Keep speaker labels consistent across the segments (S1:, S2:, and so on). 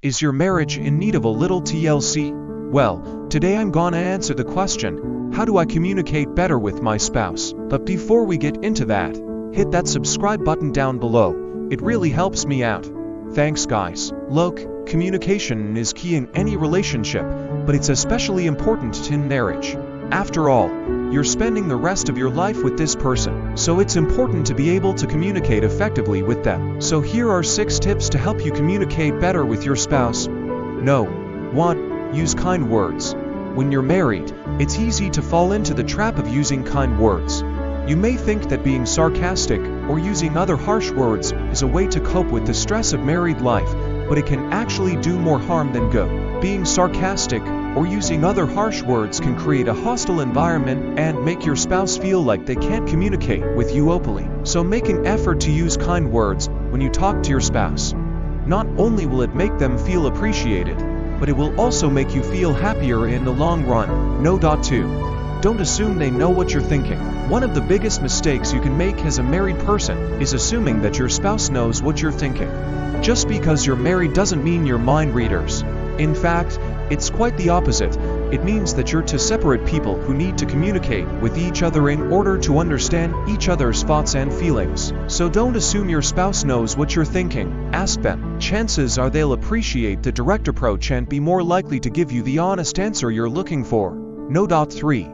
S1: Is your marriage in need of a little TLC? Well, today I'm gonna answer the question, how do I communicate better with my spouse? But before we get into that, hit that subscribe button down below. It really helps me out. Thanks guys. Look, communication is key in any relationship, but it's especially important in marriage. After all, you're spending the rest of your life with this person, so it's important to be able to communicate effectively with them. So here are 6 tips to help you communicate better with your spouse. 1. Use kind words. When you're married, it's easy to fall into the trap of using kind words. You may think that being sarcastic or using other harsh words is a way to cope with the stress of married life, but it can actually do more harm than good. Being sarcastic or using other harsh words can create a hostile environment and make your spouse feel like they can't communicate with you openly. So make an effort to use kind words when you talk to your spouse. Not only will it make them feel appreciated, but it will also make you feel happier in the long run. 2. Don't assume they know what you're thinking. One of the biggest mistakes you can make as a married person is assuming that your spouse knows what you're thinking. Just because you're married doesn't mean you're mind readers. In fact, it's quite the opposite. It means that you're two separate people who need to communicate with each other in order to understand each other's thoughts and feelings. So don't assume your spouse knows what you're thinking. Ask them. Chances are they'll appreciate the direct approach and be more likely to give you the honest answer you're looking for. 3.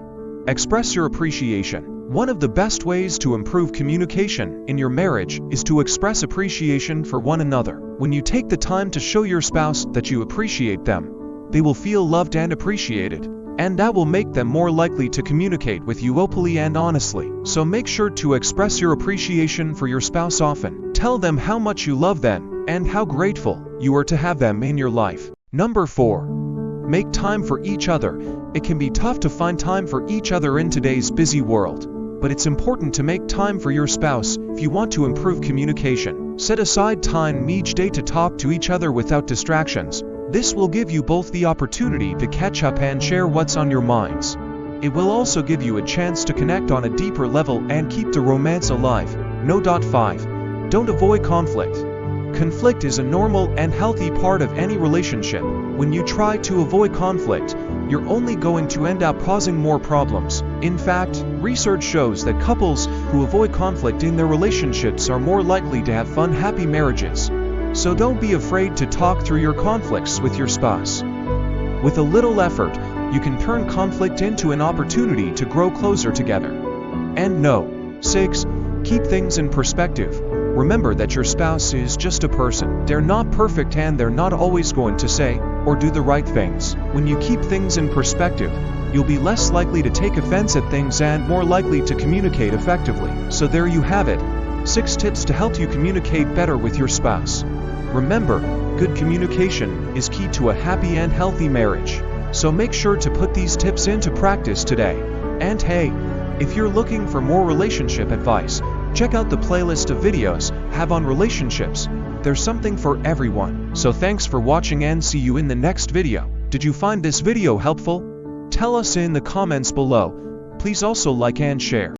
S1: Express your appreciation. One of the best ways to improve communication in your marriage is to express appreciation for one another. When you take the time to show your spouse that you appreciate them, they will feel loved and appreciated, and that will make them more likely to communicate with you openly and honestly. So make sure to express your appreciation for your spouse often. Tell them how much you love them and how grateful you are to have them in your life. 4. Make time for each other. It can be tough to find time for each other in today's busy world, but it's important to make time for your spouse if you want to improve communication. Set aside time each day to talk to each other without distractions. This will give you both the opportunity to catch up and share what's on your minds. It will also give you a chance to connect on a deeper level and keep the romance alive. 5. Don't avoid conflict. Conflict is a normal and healthy part of any relationship. When you try to avoid conflict, you're only going to end up causing more problems. In fact, research shows that couples who avoid conflict in their relationships are more likely to have fun, happy marriages. So don't be afraid to talk through your conflicts with your spouse. With a little effort, you can turn conflict into an opportunity to grow closer together. And 6. Keep things in perspective. Remember that your spouse is just a person. They're not perfect and they're not always going to say or do the right things. When you keep things in perspective, you'll be less likely to take offense at things and more likely to communicate effectively. So there you have it. 6 tips to help you communicate better with your spouse. Remember, good communication is key to a happy and healthy marriage. So make sure to put these tips into practice today. And hey, if you're looking for more relationship advice, check out the playlist of videos I have on relationships. There's something for everyone. So thanks for watching and see you in the next video. Did you find this video helpful? Tell us in the comments below. Please also like and share.